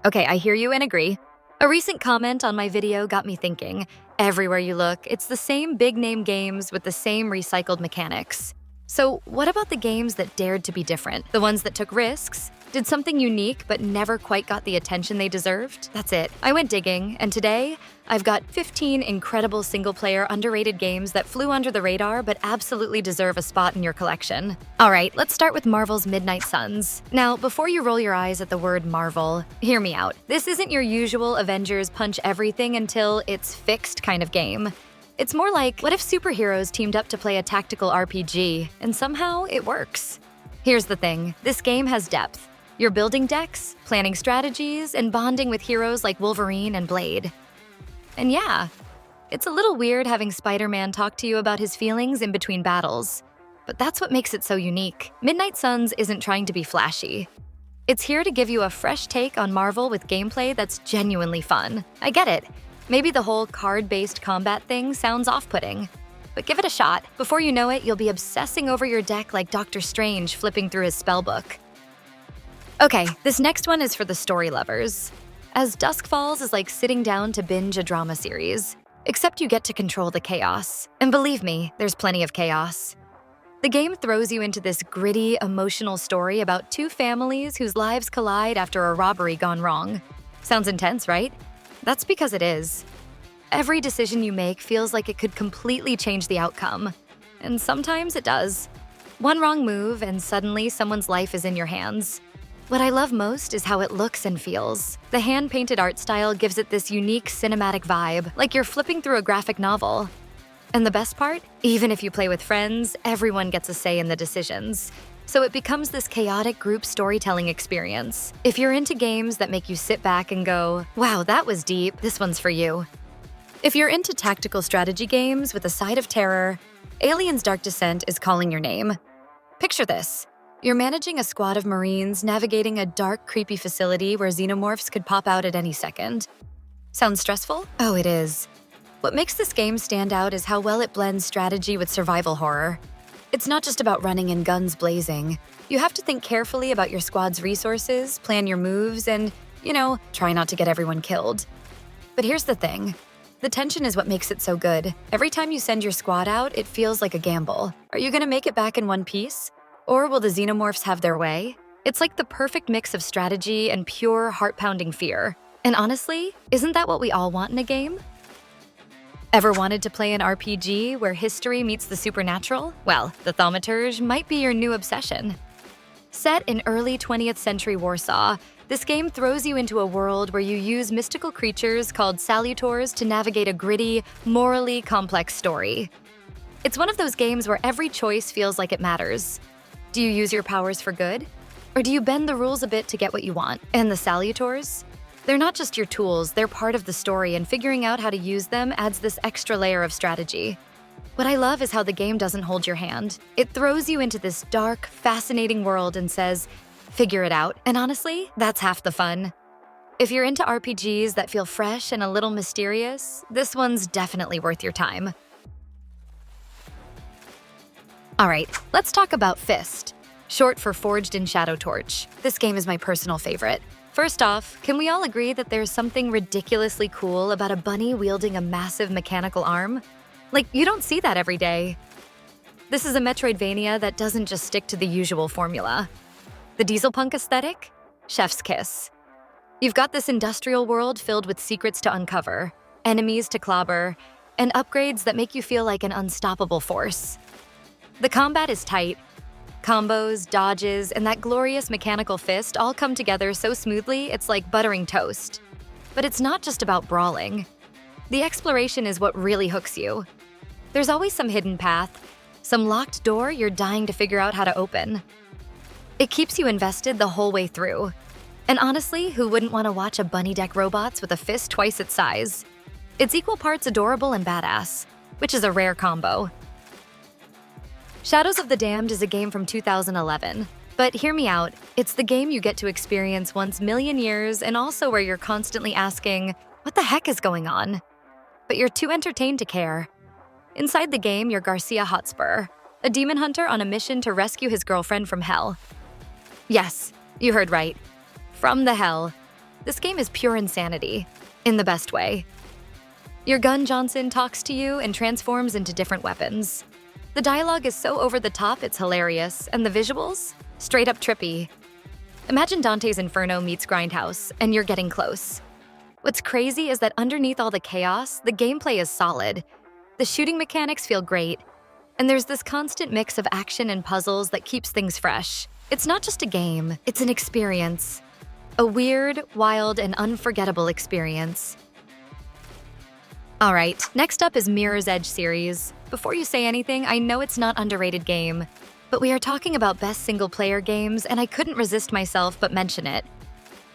Okay, I hear you and agree. A recent comment on my video got me thinking. Everywhere you look, it's the same big-name games with the same recycled mechanics. So what about the games that dared to be different? The ones that took risks? Did something unique but never quite got the attention they deserved? That's it. I went digging, and today, I've got 15 incredible single-player underrated games that flew under the radar but absolutely deserve a spot in your collection. All right, let's start with Marvel's Midnight Suns. Now, before you roll your eyes at the word Marvel, hear me out. This isn't your usual Avengers punch everything until it's fixed kind of game. It's more like, what if superheroes teamed up to play a tactical RPG, and somehow it works? Here's the thing, this game has depth. You're building decks, planning strategies, and bonding with heroes like Wolverine and Blade. And yeah, it's a little weird having Spider-Man talk to you about his feelings in between battles, but that's what makes it so unique. Midnight Suns isn't trying to be flashy. It's here to give you a fresh take on Marvel with gameplay that's genuinely fun. I get it. Maybe the whole card-based combat thing sounds off-putting, but give it a shot. Before you know it, you'll be obsessing over your deck like Doctor Strange flipping through his spellbook. Okay, this next one is for the story lovers, as Dusk Falls is like sitting down to binge a drama series, except you get to control the chaos. And believe me, there's plenty of chaos. The game throws you into this gritty, emotional story about two families whose lives collide after a robbery gone wrong. Sounds intense, right? That's because it is. Every decision you make feels like it could completely change the outcome. And sometimes it does. One wrong move and suddenly someone's life is in your hands. What I love most is how it looks and feels. The hand-painted art style gives it this unique cinematic vibe, like you're flipping through a graphic novel. And the best part? Even if you play with friends, everyone gets a say in the decisions. So it becomes this chaotic group storytelling experience. If you're into games that make you sit back and go, wow, that was deep, this one's for you. If you're into tactical strategy games with a side of terror, Alien's Dark Descent is calling your name. Picture this. You're managing a squad of Marines navigating a dark, creepy facility where xenomorphs could pop out at any second. Sounds stressful? Oh, it is. What makes this game stand out is how well it blends strategy with survival horror. It's not just about running and guns blazing. You have to think carefully about your squad's resources, plan your moves, and, try not to get everyone killed. But here's the thing. The tension is what makes it so good. Every time you send your squad out, it feels like a gamble. Are you gonna make it back in one piece? Or will the xenomorphs have their way? It's like the perfect mix of strategy and pure heart-pounding fear. And honestly, isn't that what we all want in a game? Ever wanted to play an RPG where history meets the supernatural? Well, the Thaumaturge might be your new obsession. Set in early 20th century Warsaw, this game throws you into a world where you use mystical creatures called salutors to navigate a gritty, morally complex story. It's one of those games where every choice feels like it matters. Do you use your powers for good? Or do you bend the rules a bit to get what you want? And the salutors? They're not just your tools, they're part of the story, and figuring out how to use them adds this extra layer of strategy. What I love is how the game doesn't hold your hand. It throws you into this dark, fascinating world and says, figure it out. And honestly, that's half the fun. If you're into RPGs that feel fresh and a little mysterious, this one's definitely worth your time. All right, let's talk about Fist, short for Forged in Shadow Torch. This game is my personal favorite. First off, can we all agree that there's something ridiculously cool about a bunny wielding a massive mechanical arm? Like, you don't see that every day. This is a Metroidvania that doesn't just stick to the usual formula. The dieselpunk aesthetic? Chef's kiss. You've got this industrial world filled with secrets to uncover, enemies to clobber, and upgrades that make you feel like an unstoppable force. The combat is tight. Combos, dodges, and that glorious mechanical fist all come together so smoothly it's like buttering toast. But it's not just about brawling. The exploration is what really hooks you. There's always some hidden path, some locked door you're dying to figure out how to open. It keeps you invested the whole way through. And honestly, who wouldn't want to watch a bunny deck robots with a fist twice its size? It's equal parts adorable and badass, which is a rare combo. Shadows of the Damned is a game from 2011, but hear me out, it's the game you get to experience once million years and also where you're constantly asking, what the heck is going on? But you're too entertained to care. Inside the game, you're Garcia Hotspur, a demon hunter on a mission to rescue his girlfriend from hell. Yes, you heard right. From the hell. This game is pure insanity, in the best way. Your gun Johnson talks to you and transforms into different weapons. The dialogue is so over the top it's hilarious, and the visuals? Straight up trippy. Imagine Dante's Inferno meets Grindhouse, and you're getting close. What's crazy is that underneath all the chaos, the gameplay is solid. The shooting mechanics feel great, and there's this constant mix of action and puzzles that keeps things fresh. It's not just a game, it's an experience. A weird, wild, and unforgettable experience. All right, next up is Mirror's Edge series. Before you say anything, I know it's not underrated game, but we are talking about best single-player games, and I couldn't resist myself but mention it.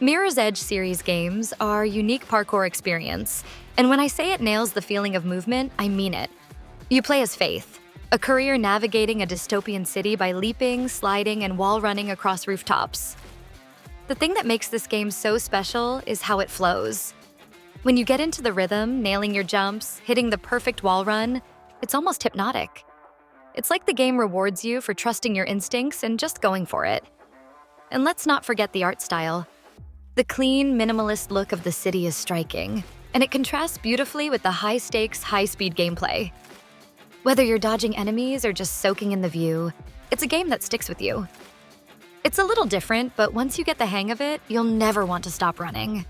Mirror's Edge series games are a unique parkour experience, and when I say it nails the feeling of movement, I mean it. You play as Faith, a courier navigating a dystopian city by leaping, sliding, and wall running across rooftops. The thing that makes this game so special is how it flows. When you get into the rhythm, nailing your jumps, hitting the perfect wall run, it's almost hypnotic. It's like the game rewards you for trusting your instincts and just going for it. And let's not forget the art style. The clean, minimalist look of the city is striking, and it contrasts beautifully with the high-stakes, high-speed gameplay. Whether you're dodging enemies or just soaking in the view, it's a game that sticks with you. It's a little different, but once you get the hang of it, you'll never want to stop running.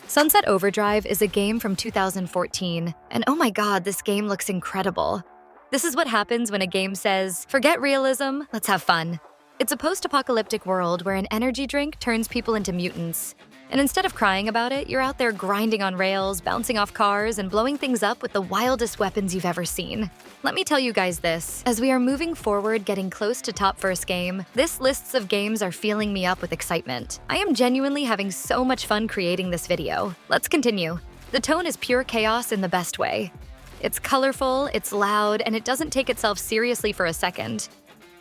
Sunset Overdrive is a game from 2014, and oh my god, this game looks incredible. This is what happens when a game says, forget realism, let's have fun. It's a post-apocalyptic world where an energy drink turns people into mutants. And instead of crying about it, you're out there grinding on rails, bouncing off cars, and blowing things up with the wildest weapons you've ever seen. Let me tell you guys this, as we are moving forward getting close to top first game, this lists of games are filling me up with excitement. I am genuinely having so much fun creating this video. Let's continue. The tone is pure chaos in the best way. It's colorful, it's loud, and it doesn't take itself seriously for a second.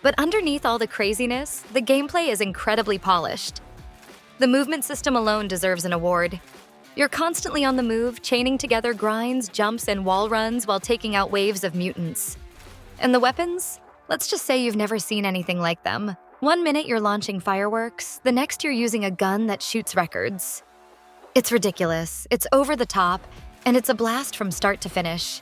But underneath all the craziness, the gameplay is incredibly polished. The movement system alone deserves an award. You're constantly on the move, chaining together grinds, jumps, and wall runs while taking out waves of mutants. And the weapons? Let's just say you've never seen anything like them. One minute you're launching fireworks, the next you're using a gun that shoots records. It's ridiculous, it's over the top, and it's a blast from start to finish.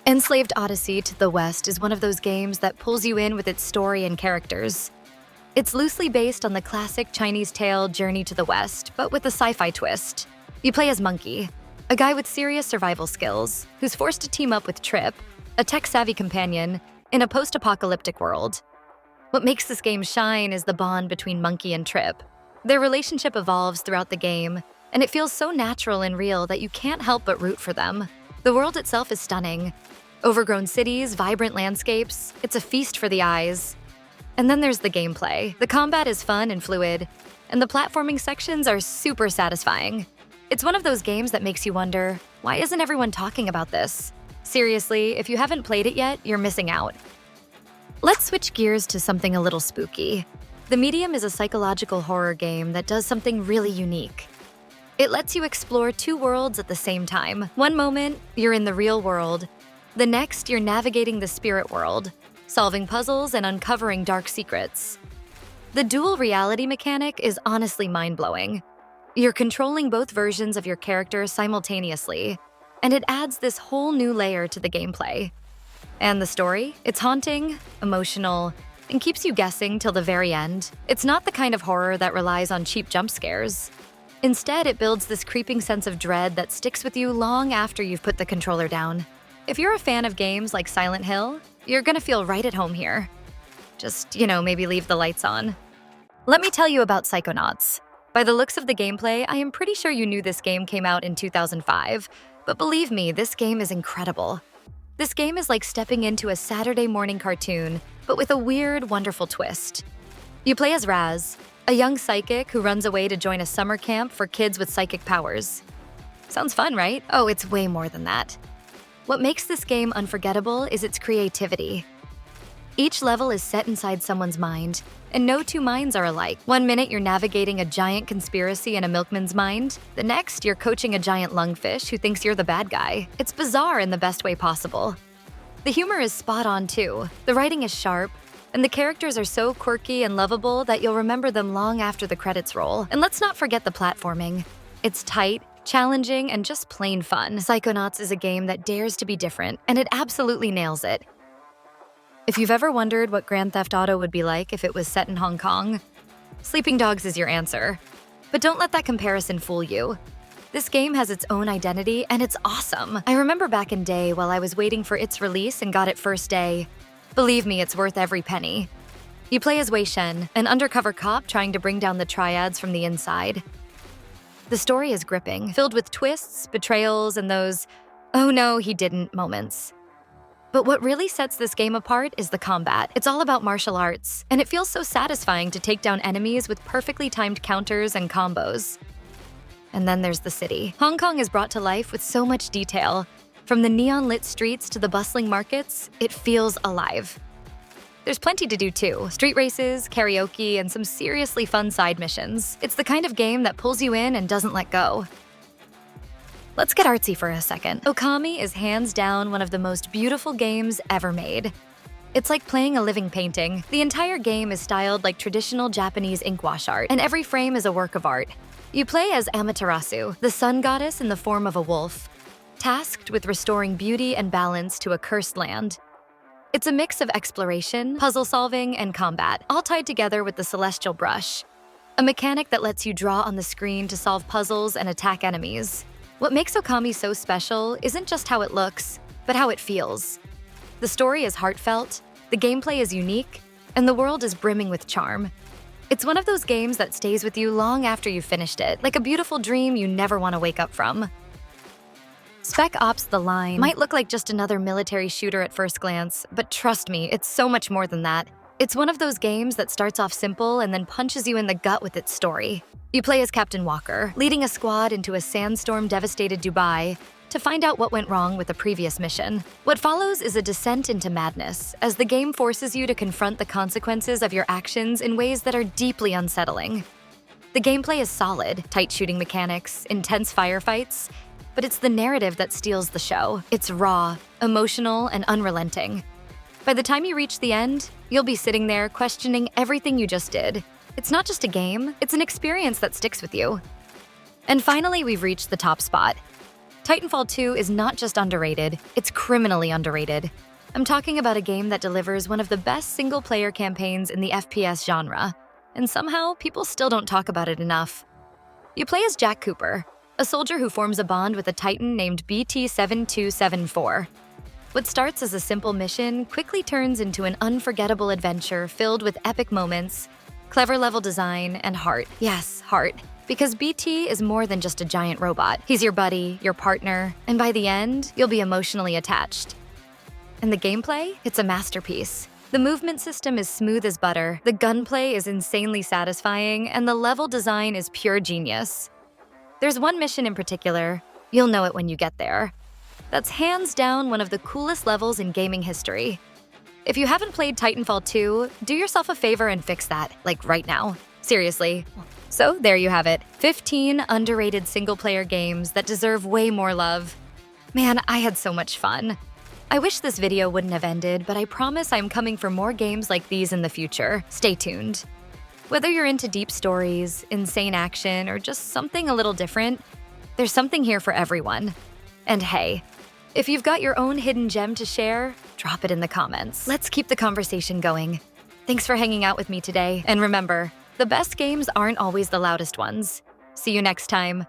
Enslaved Odyssey to the West is one of those games that pulls you in with its story and characters. It's loosely based on the classic Chinese tale Journey to the West, but with a sci-fi twist. You play as Monkey, a guy with serious survival skills, who's forced to team up with Trip, a tech-savvy companion, in a post-apocalyptic world. What makes this game shine is the bond between Monkey and Trip. Their relationship evolves throughout the game, and it feels so natural and real that you can't help but root for them. The world itself is stunning. Overgrown cities, vibrant landscapes, it's a feast for the eyes. And then there's the gameplay. The combat is fun and fluid, and the platforming sections are super satisfying. It's one of those games that makes you wonder, why isn't everyone talking about this? Seriously, if you haven't played it yet, you're missing out. Let's switch gears to something a little spooky. The Medium is a psychological horror game that does something really unique. It lets you explore two worlds at the same time. One moment, you're in the real world. The next, you're navigating the spirit world, solving puzzles and uncovering dark secrets. The dual reality mechanic is honestly mind-blowing. You're controlling both versions of your character simultaneously, and it adds this whole new layer to the gameplay. And the story? It's haunting, emotional, and keeps you guessing till the very end. It's not the kind of horror that relies on cheap jump scares. Instead, it builds this creeping sense of dread that sticks with you long after you've put the controller down. If you're a fan of games like Silent Hill, you're gonna feel right at home here. Just, maybe leave the lights on. Let me tell you about Psychonauts. By the looks of the gameplay, I am pretty sure you knew this game came out in 2005, but believe me, this game is incredible. This game is like stepping into a Saturday morning cartoon, but with a weird, wonderful twist. You play as Raz, a young psychic who runs away to join a summer camp for kids with psychic powers. Sounds fun, right? Oh, it's way more than that. What makes this game unforgettable is its creativity. Each level is set inside someone's mind, and no two minds are alike. One minute you're navigating a giant conspiracy in a milkman's mind, the next you're coaching a giant lungfish who thinks you're the bad guy. It's bizarre in the best way possible. The humor is spot on too. The writing is sharp, And the characters are so quirky and lovable that you'll remember them long after the credits roll. And let's not forget the platforming. It's tight, challenging, and just plain fun. Psychonauts is a game that dares to be different, and it absolutely nails it. If you've ever wondered what Grand Theft Auto would be like if it was set in Hong Kong, Sleeping Dogs is your answer. But don't let that comparison fool you. This game has its own identity, and it's awesome. I remember back in day while I was waiting for its release and got it first day. Believe me, it's worth every penny. You play as Wei Shen, an undercover cop trying to bring down the triads from the inside. The story is gripping, filled with twists, betrayals, and those "oh no, he didn't" moments. But what really sets this game apart is the combat. It's all about martial arts, and it feels so satisfying to take down enemies with perfectly timed counters and combos. And then there's the city. Hong Kong is brought to life with so much detail. From the neon-lit streets to the bustling markets, it feels alive. There's plenty to do too. Street races, karaoke, and some seriously fun side missions. It's the kind of game that pulls you in and doesn't let go. Let's get artsy for a second. Okami is hands down one of the most beautiful games ever made. It's like playing a living painting. The entire game is styled like traditional Japanese ink wash art, and every frame is a work of art. You play as Amaterasu, the sun goddess in the form of a wolf, tasked with restoring beauty and balance to a cursed land. It's a mix of exploration, puzzle solving, and combat, all tied together with the celestial brush, a mechanic that lets you draw on the screen to solve puzzles and attack enemies. What makes Okami so special isn't just how it looks, but how it feels. The story is heartfelt, the gameplay is unique, and the world is brimming with charm. It's one of those games that stays with you long after you've finished it, like a beautiful dream you never want to wake up from. Spec Ops: The Line might look like just another military shooter at first glance, but trust me, it's so much more than that. It's one of those games that starts off simple and then punches you in the gut with its story. You play as Captain Walker, leading a squad into a sandstorm-devastated Dubai to find out what went wrong with the previous mission. What follows is a descent into madness, as the game forces you to confront the consequences of your actions in ways that are deeply unsettling. The gameplay is solid, tight shooting mechanics, intense firefights, but it's the narrative that steals the show. It's raw, emotional, and unrelenting. By the time you reach the end, you'll be sitting there questioning everything you just did. It's not just a game, it's an experience that sticks with you. And finally, we've reached the top spot. Titanfall 2 is not just underrated, it's criminally underrated. I'm talking about a game that delivers one of the best single-player campaigns in the FPS genre, and somehow people still don't talk about it enough. You play as Jack Cooper, a soldier who forms a bond with a Titan named BT-7274. What starts as a simple mission quickly turns into an unforgettable adventure filled with epic moments, clever level design, and heart. Yes, heart. Because BT is more than just a giant robot. He's your buddy, your partner, and by the end, you'll be emotionally attached. And the gameplay? It's a masterpiece. The movement system is smooth as butter, the gunplay is insanely satisfying, and the level design is pure genius. There's one mission in particular, you'll know it when you get there, that's hands down one of the coolest levels in gaming history. If you haven't played Titanfall 2, do yourself a favor and fix that, like right now. Seriously. So there you have it, 15 underrated single-player games that deserve way more love. Man, I had so much fun. I wish this video wouldn't have ended, but I promise I'm coming for more games like these in the future. Stay tuned. Whether you're into deep stories, insane action, or just something a little different, there's something here for everyone. And hey, if you've got your own hidden gem to share, drop it in the comments. Let's keep the conversation going. Thanks for hanging out with me today, and remember, the best games aren't always the loudest ones. See you next time.